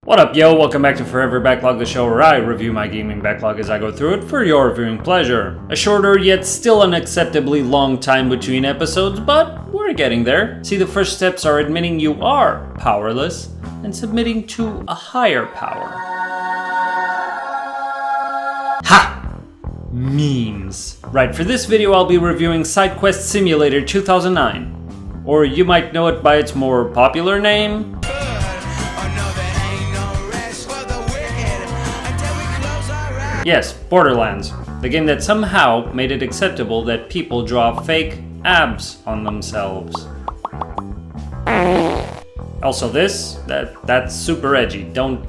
What up, yo? Welcome back to Forever Backlog, the show where I review my gaming backlog as I go through it for your viewing pleasure. A shorter yet still unacceptably long time between episodes, but we're getting there. See, the first steps are admitting you are powerless and submitting to a higher power. Ha! Memes. Right, for this video I'll be reviewing SideQuest Simulator 2009. Or you might know it by its more popular name, yes, Borderlands, the game that somehow made it acceptable that people draw fake abs on themselves. Also that's super edgy. Don't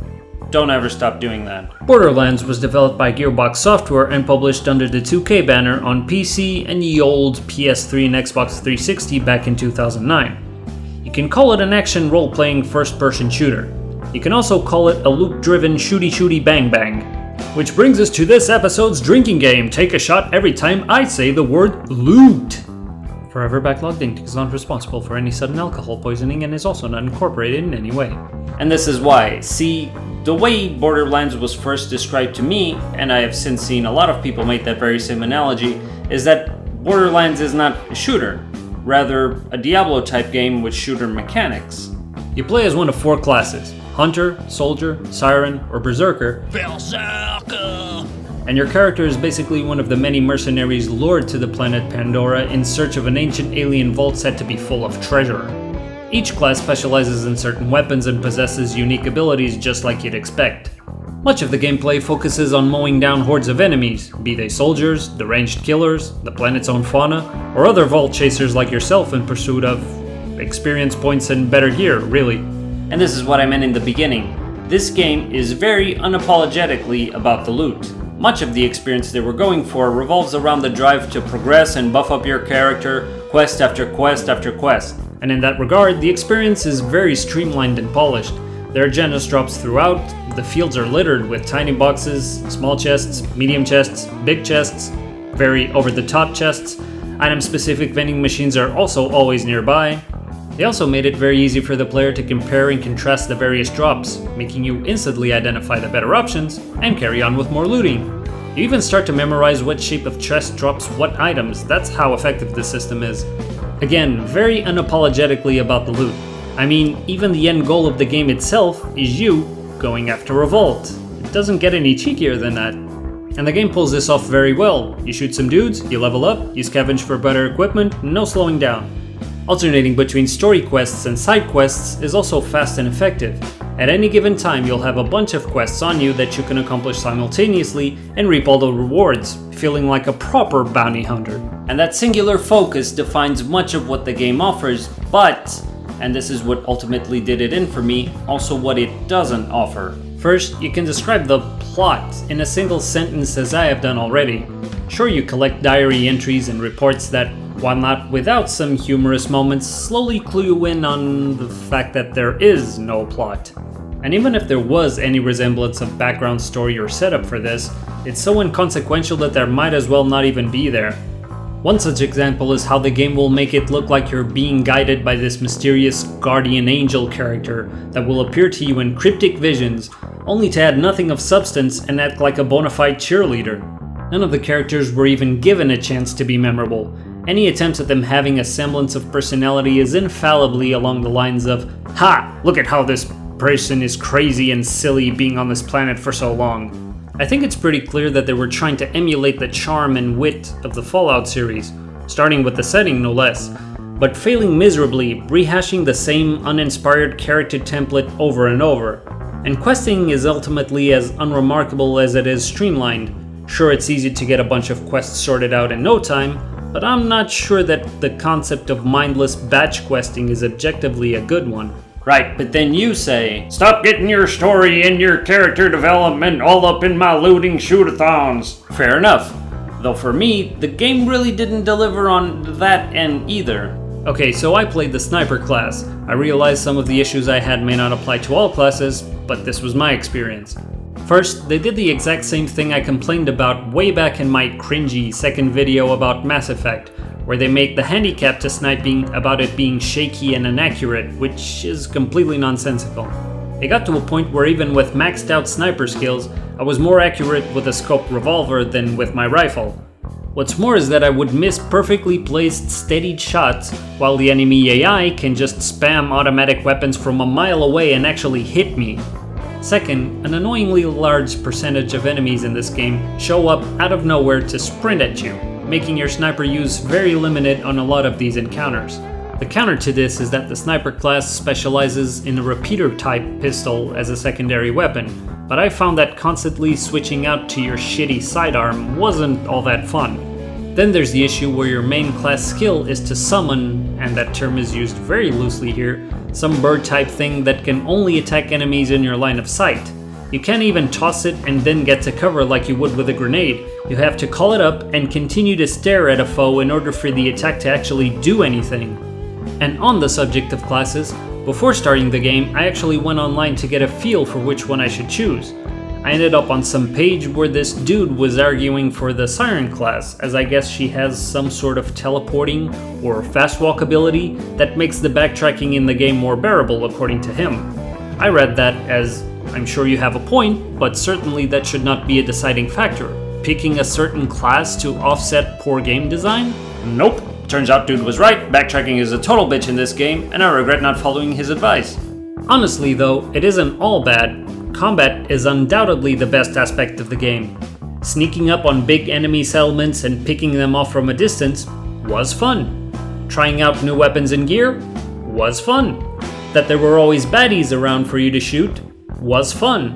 ever stop doing that. Borderlands was developed by Gearbox Software and published under the 2K banner on PC and the old PS3 and Xbox 360 back in 2009. You can call it an action role-playing first-person shooter. You can also call it a loot-driven shooty bang bang. Which brings us to this episode's drinking game. Take a shot every time I say the word loot. Forever Backlogged Inc. is not responsible for any sudden alcohol poisoning and is also not incorporated in any way. And this is why. See, the way Borderlands was first described to me, and I have since seen a lot of people make that very same analogy, is that Borderlands is not a shooter, rather a Diablo type game with shooter mechanics. You play as one of four classes: Hunter, Soldier, Siren, or Berserker. And your character is basically one of the many mercenaries lured to the planet Pandora in search of an ancient alien vault said to be full of treasure. Each class specializes in certain weapons and possesses unique abilities just like you'd expect. Much of the gameplay focuses on mowing down hordes of enemies, be they soldiers, the ranged killers, the planet's own fauna, or other vault chasers like yourself in pursuit of experience points and better gear, really. And this is what I meant in the beginning. This game is very unapologetically about the loot. Much of the experience they were going for revolves around the drive to progress and buff up your character, quest after quest after quest. And in that regard, the experience is very streamlined and polished. There are generous drops throughout, the fields are littered with tiny boxes, small chests, medium chests, big chests, very over-the-top chests. Item-specific vending machines are also always nearby. They also made it very easy for the player to compare and contrast the various drops, making you instantly identify the better options and carry on with more looting. You even start to memorize what shape of chest drops what items. That's how effective this system is. Again, very unapologetically about the loot. I mean, even the end goal of the game itself is you going after a vault. It doesn't get any cheekier than that. And the game pulls this off very well. You shoot some dudes, you level up, you scavenge for better equipment, no slowing down. Alternating between story quests and side quests is also fast and effective. At any given time, you'll have a bunch of quests on you that you can accomplish simultaneously and reap all the rewards, feeling like a proper bounty hunter. And that singular focus defines much of what the game offers, but, and this is what ultimately did it in for me, also what it doesn't offer. First, you can describe the plot in a single sentence as I have done already. Sure, you collect diary entries and reports that, while not without some humorous moments, slowly clue you in on the fact that there is no plot. And even if there was any resemblance of background story or setup for this, it's so inconsequential that there might as well not even be there. One such example is how the game will make it look like you're being guided by this mysterious guardian angel character that will appear to you in cryptic visions, only to add nothing of substance and act like a bona fide cheerleader. None of the characters were even given a chance to be memorable. Any attempt at them having a semblance of personality is infallibly along the lines of, "Ha! Look at how this person is crazy and silly being on this planet for so long." I think it's pretty clear that they were trying to emulate the charm and wit of the Fallout series, starting with the setting no less, but failing miserably, rehashing the same uninspired character template over and over. And questing is ultimately as unremarkable as it is streamlined. Sure, it's easy to get a bunch of quests sorted out in no time, but I'm not sure that the concept of mindless batch questing is objectively a good one. Right, but then you say, "Stop getting your story and your character development all up in my looting shoot-a-thons." Fair enough. Though for me, the game really didn't deliver on that end either. Okay, so I played the sniper class. I realized some of the issues I had may not apply to all classes, but this was my experience. First, they did the exact same thing I complained about way back in my cringy second video about Mass Effect, where they make the handicap to sniping about it being shaky and inaccurate, which is completely nonsensical. It got to a point where even with maxed out sniper skills, I was more accurate with a scoped revolver than with my rifle. What's more is that I would miss perfectly placed steadied shots, while the enemy AI can just spam automatic weapons from a mile away and actually hit me. Second, an annoyingly large percentage of enemies in this game show up out of nowhere to sprint at you, making your sniper use very limited on a lot of these encounters. The counter to this is that the sniper class specializes in a repeater type pistol as a secondary weapon, but I found that constantly switching out to your shitty sidearm wasn't all that fun. Then there's the issue where your main class skill is to summon, and that term is used very loosely here, some bird type thing that can only attack enemies in your line of sight. You can't even toss it and then get to cover like you would with a grenade. You have to call it up and continue to stare at a foe in order for the attack to actually do anything. And on the subject of classes, before starting the game, I actually went online to get a feel for which one I should choose. I ended up on some page where this dude was arguing for the Siren class, as I guess she has some sort of teleporting or fast walk ability that makes the backtracking in the game more bearable according to him. I read that as, I'm sure you have a point, but certainly that should not be a deciding factor. Picking a certain class to offset poor game design? Nope. Turns out dude was right, backtracking is a total bitch in this game, and I regret not following his advice. Honestly though, it isn't all bad. Combat is undoubtedly the best aspect of the game. Sneaking up on big enemy settlements and picking them off from a distance was fun. Trying out new weapons and gear was fun. That there were always baddies around for you to shoot was fun.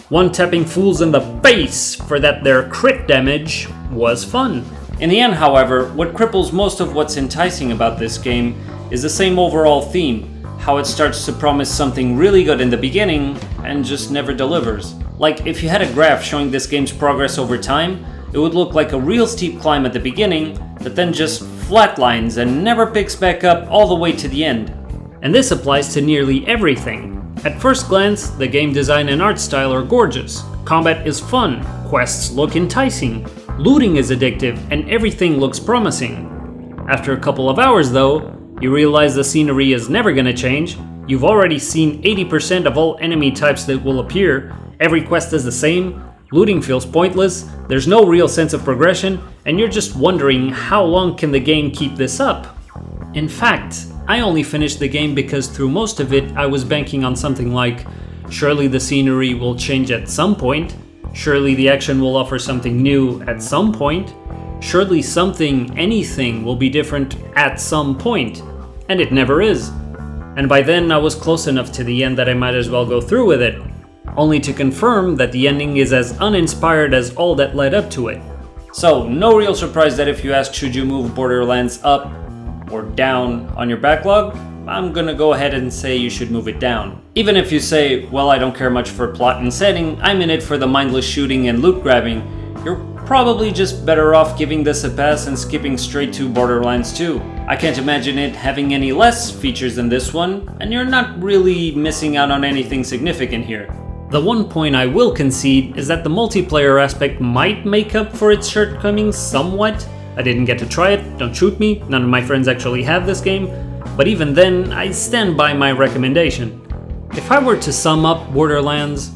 One-tapping fools in the face for that their crit damage was fun. In the end, however, what cripples most of what's enticing about this game is the same overall theme. How it starts to promise something really good in the beginning and just never delivers. Like, if you had a graph showing this game's progress over time, it would look like a real steep climb at the beginning, but then just flatlines and never picks back up all the way to the end. And this applies to nearly everything. At first glance, the game design and art style are gorgeous, combat is fun, quests look enticing, looting is addictive, and everything looks promising. After a couple of hours though, you realize the scenery is never gonna change, you've already seen 80% of all enemy types that will appear, every quest is the same, looting feels pointless, there's no real sense of progression, and you're just wondering how long can the game keep this up? In fact, I only finished the game because through most of it I was banking on something like, surely the scenery will change at some point, surely the action will offer something new at some point, surely something, anything will be different at some point, and it never is. And by then I was close enough to the end that I might as well go through with it, only to confirm that the ending is as uninspired as all that led up to it. So no real surprise that if you ask should you move Borderlands up or down on your backlog, I'm gonna go ahead and say you should move it down. Even if you say, well, I don't care much for plot and setting, I'm in it for the mindless shooting and loot grabbing, you're probably just better off giving this a pass and skipping straight to Borderlands 2. I can't imagine it having any less features than this one, and you're not really missing out on anything significant here. The one point I will concede is that the multiplayer aspect might make up for its shortcomings somewhat. I didn't get to try it, don't shoot me, none of my friends actually have this game, but even then, I stand by my recommendation. If I were to sum up Borderlands,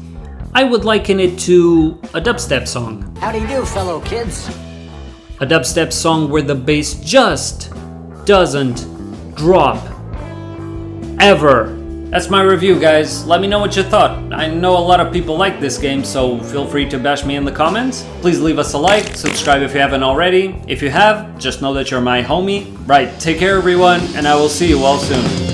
I would liken it to a dubstep song. How do you do, fellow kids? A dubstep song where the bass just doesn't drop. Ever. That's my review, guys. Let me know what you thought. I know a lot of people like this game, so feel free to bash me in the comments. Please leave us a like, subscribe if you haven't already. If you have, just know that you're my homie. Right, take care everyone, and I will see you all soon.